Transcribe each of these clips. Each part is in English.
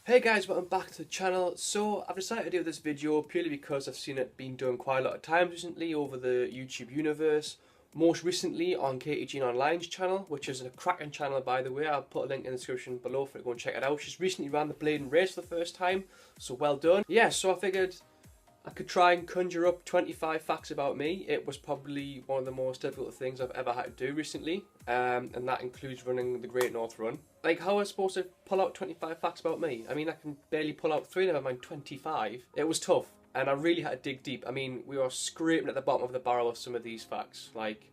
Hey guys, welcome back to the channel. So I've decided to do this video purely because I've seen it being done quite a lot of times recently over the YouTube universe. Most recently on Katie Jean Online's channel, which is a cracking channel by the way. I'll put a link in the description below for you to go and check it out. She's recently ran the Blade and Race for the first time, so well done. Yeah, so I figured I could try and conjure up 25 facts about me. It was probably one of the most difficult things I've ever had to do recently, and that includes running the Great North Run. Like, how am I supposed to pull out 25 facts about me? I mean, I can barely pull out 3, never mind 25. It was tough, and I really had to dig deep. I mean, we were scraping at the bottom of the barrel of some of these facts. Like,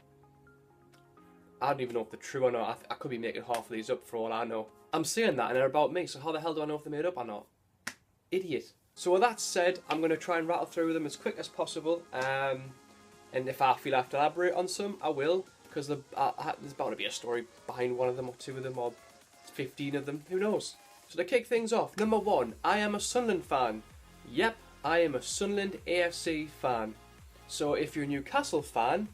I don't even know if they're true or not. I could be making half of these up for all I know. I'm saying that, and they're about me, so how the hell do I know if they're made up or not? Idiot. So with that said, I'm going to try and rattle through them as quick as possible, and if I feel I have to elaborate on some, I will, because there's bound to be a story behind one of them, or 2 of them, or 15 of them, who knows. So to kick things off, number 1, I am a Sunderland fan. Yep, I am a Sunderland AFC fan. So if you're a Newcastle fan,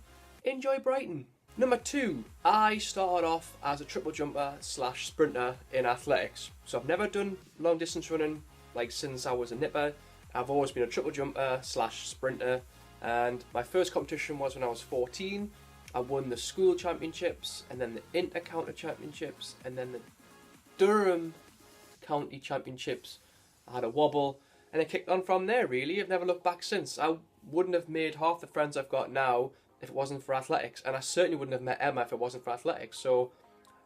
enjoy Brighton. Number 2, I started off as a triple jumper / sprinter in athletics. So I've never done long distance running like since I was a nipper. I've always been a triple jumper / sprinter, and my first competition was when I was 14. I won the school championships, and then the inter-county championships, and then the Durham county championships. I had a wobble, and it kicked on from there really. I've never looked back since. I wouldn't have made half the friends I've got now if it wasn't for athletics, and I certainly wouldn't have met Emma if it wasn't for athletics, so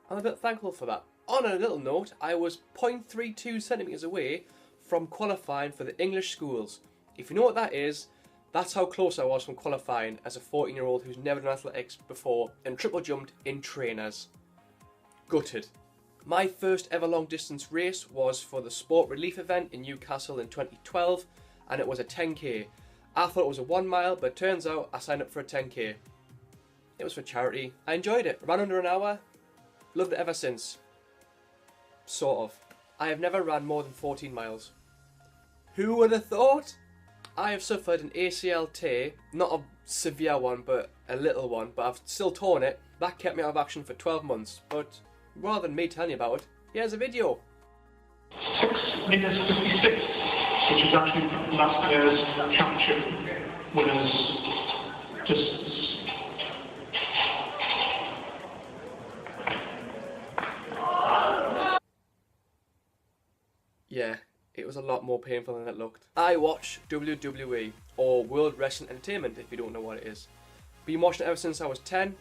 I'm a bit thankful for that. On a little note, I was 0.32 centimetres away from qualifying for the English schools. If you know what that is, that's how close I was from qualifying as a 14-year-old who's never done athletics before and triple jumped in trainers. Gutted. My first ever long distance race was for the Sport Relief event in Newcastle in 2012, and it was a 10k. I thought it was a 1 mile, but it turns out I signed up for a 10k. It was for charity. I enjoyed it. Ran under an hour. Loved it ever since. Sort of. I have never ran more than 14 miles. Who would have thought? I have suffered an ACL tear, not a severe one, but a little one, but I've still torn it. That kept me out of action for 12 months, but rather than me telling you about it, here's a video. 6 minutes 56, which is actually last year's championship winners. Yeah, it was a lot more painful than it looked. I watch WWE, or World Wrestling Entertainment if you don't know what it is. Been watching it ever since I was 10.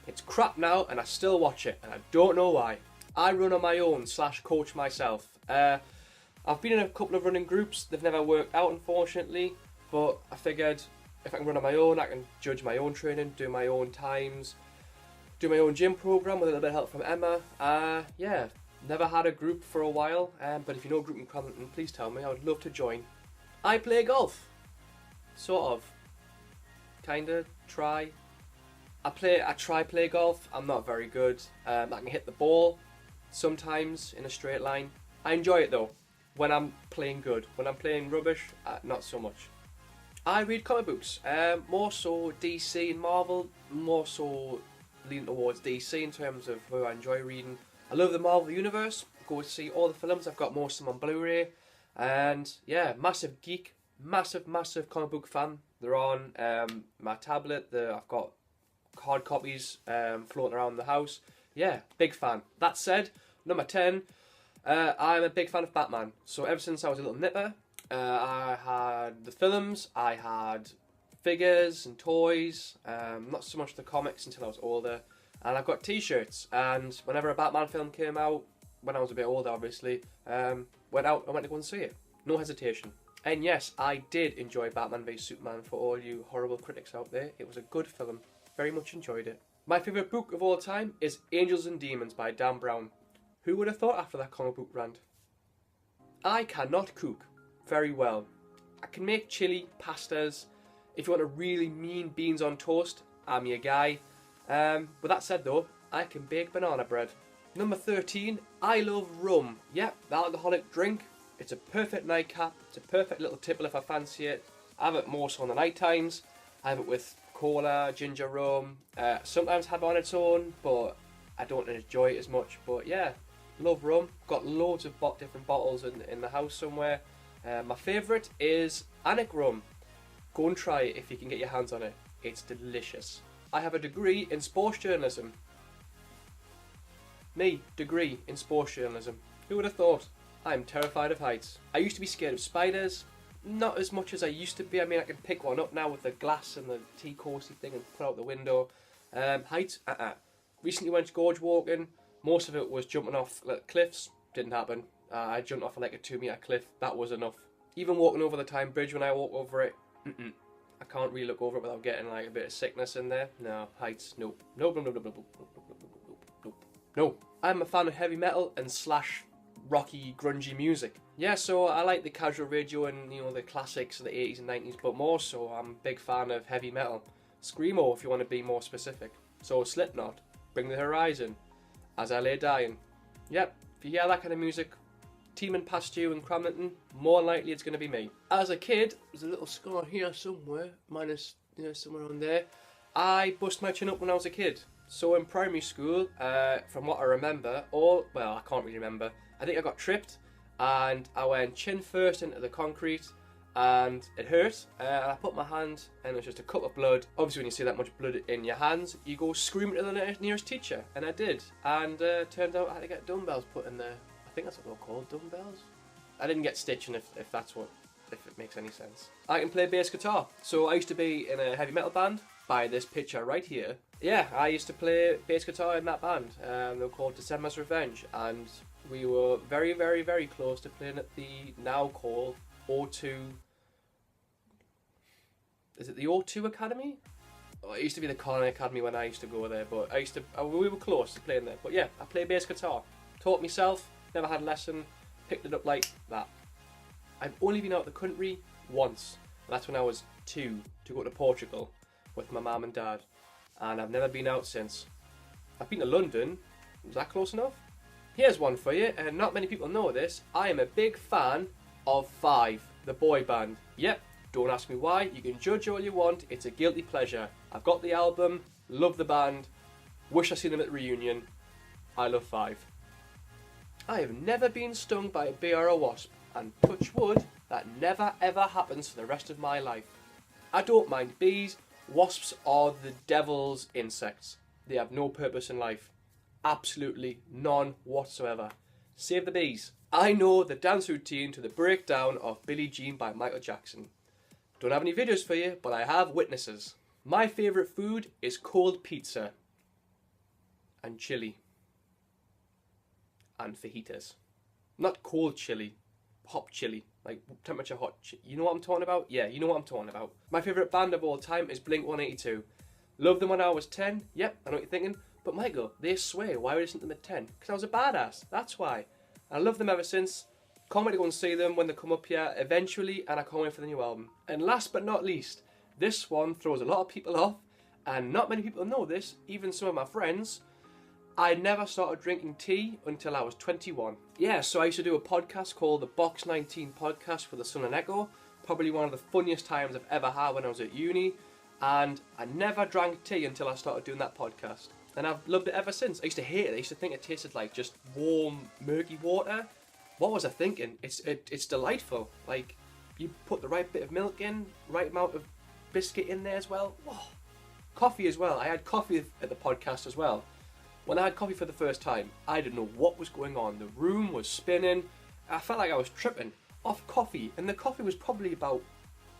It's crap now and I still watch it, and I don't know why. I run on my own / coach myself. I've been in a couple of running groups. They've never worked out unfortunately, but I figured if I can run on my own, I can judge my own training, do my own times, do my own gym program with a little bit of help from Emma. Yeah. Never had a group for a while, but if you know a group in Cramlington, please tell me. I would love to join. I play golf. Sort of. Kinda. Try. I try play golf. I'm not very good. I can hit the ball sometimes in a straight line. I enjoy it though, when I'm playing good. When I'm playing rubbish, not so much. I read comic books. More so DC and Marvel. More so leaning towards DC in terms of who I enjoy reading. I love the Marvel Universe, go to see all the films, I've got most of them on Blu-ray, and yeah, massive geek, massive comic book fan. They're on my tablet, I've got hard copies floating around the house. Yeah, big fan. That said, number 10, I'm a big fan of Batman. So ever since I was a little nipper, I had the films, I had figures and toys, not so much the comics until I was older. And I've got t-shirts, and whenever a Batman film came out, when I was a bit older obviously, I went to go and see it. No hesitation. And yes, I did enjoy Batman v Superman for all you horrible critics out there. It was a good film. Very much enjoyed it. My favourite book of all time is Angels and Demons by Dan Brown. Who would have thought after that comic book rant? I cannot cook very well. I can make chili, pastas. If you want a really mean beans on toast, I'm your guy. With that said though, I can bake banana bread. Number 13, I love rum. Yep, the alcoholic drink. It's a perfect nightcap. It's a perfect little tipple if I fancy it. I have it more so on the night times. I have it with cola, ginger rum. Sometimes have it on its own, but I don't enjoy it as much. But yeah, Love rum. Got loads of different bottles in the house somewhere. My favourite is Anik rum. Go and try it if you can get your hands on it. It's delicious. I have a degree in sports journalism. Me, degree in sports journalism. Who would have thought? I'm terrified of heights. I used to be scared of spiders. Not as much as I used to be. I mean, I can pick one up now with the glass and the tea cozy thing and put out the window. Heights, Recently went gorge walking. Most of it was jumping off cliffs. Didn't happen. I jumped off like a 2-metre cliff. That was enough. Even walking over the Tyne Bridge, when I walk over it, I can't really look over it without getting like a bit of sickness in there. No, heights, nope. Nope. No. I'm a fan of heavy metal and slash rocky, grungy music. Yeah, so I like the casual radio and, you know, the classics of the 80s and 90s, but more so I'm a big fan of heavy metal. Screamo, if you want to be more specific. So Slipknot, Bring the Horizon, As I Lay Dying. Yep, if you hear that kind of music teeming past you in Cramlington, more likely it's going to be me. As a kid, there's a little scar here somewhere, minus, you know, somewhere on there. I bust my chin up when I was a kid. So in primary school, from what I remember, I can't really remember. I think I got tripped and I went chin first into the concrete and it hurt. I put my hand and it was just a cup of blood. Obviously when you see that much blood in your hands, you go screaming to the nearest teacher, and I did. And turned out I had to get dumbbells put in there. I think that's what they're called, dumbbells. I didn't get stitching if it makes any sense. I can play bass guitar. So I used to be in a heavy metal band. By this picture right here. Yeah, I used to play bass guitar in that band. They were called December's Revenge, and we were very, very, very close to playing at the now called O2. Is it the O2 Academy? Oh, it used to be the Colony Academy when I used to go there, but we were close to playing there. But yeah, I play bass guitar. Taught myself, never had a lesson, picked it up like that. I've only been out of the country once, and that's when I was 2 to go to Portugal with my mum and dad, and I've never been out since. I've been to London. Was that close enough? Here's one for you, and not many people know this. I am a big fan of Five, the boy band. Yep, don't ask me why. You can judge all you want. It's a guilty pleasure. I've got the album, love the band, wish I'd seen them at the reunion. I love Five. I have never been stung by a bee or a wasp, and touch wood, that never ever happens for the rest of my life. I don't mind bees. Wasps are the devil's insects. They have no purpose in life. Absolutely none whatsoever. Save the bees. I know the dance routine to the breakdown of Billie Jean by Michael Jackson. Don't have any videos for you, but I have witnesses. My favourite food is cold pizza. And chili. And fajitas. Not cold chili. Hot chili. Like temperature hot. You know what I'm talking about? Yeah, you know what I'm talking about. My favourite band of all time is Blink-182. Loved them when I was 10. Yep, I know what you're thinking. But Michael, they swear. Why would I listen to them at 10? Because I was a badass. That's why. I love them ever since. Can't wait to go and see them when they come up here eventually, and I can't wait for the new album. And last but not least, this one throws a lot of people off, and not many people know this, even some of my friends. I never started drinking tea until I was 21. Yeah, so I used to do a podcast called the Box 19 Podcast for the Sun and Echo. Probably one of the funniest times I've ever had when I was at uni. And I never drank tea until I started doing that podcast. And I've loved it ever since. I used to hate it. I used to think it tasted like just warm, murky water. What was I thinking? It's delightful. Like, you put the right bit of milk in, right amount of biscuit in there as well. Whoa. Coffee as well. I had coffee at the podcast as well. When I had coffee for the first time, I didn't know what was going on. The room was spinning. I felt like I was tripping off coffee. And the coffee was probably about,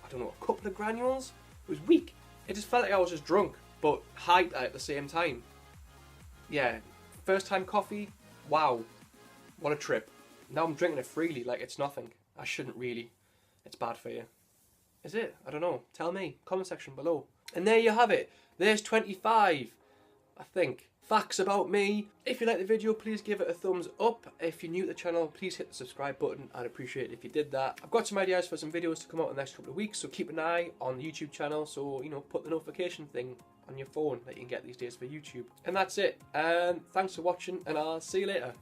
I don't know, a couple of granules. It was weak. It just felt like I was just drunk, but high at the same time. Yeah, first time coffee, wow, what a trip. Now I'm drinking it freely like it's nothing. I shouldn't really. It's bad for you. Is it? I don't know. Tell me. Comment section below. And there you have it. There's 25, I think. Facts about me. If you like the video, please give it a thumbs up. If you're new to the channel, please hit the subscribe button. I'd appreciate it if you did that. I've got some ideas for some videos to come out in the next couple of weeks, so keep an eye on the YouTube channel. So, you know, put the notification thing on your phone that you can get these days for YouTube. And that's it. And thanks for watching, and I'll see you later.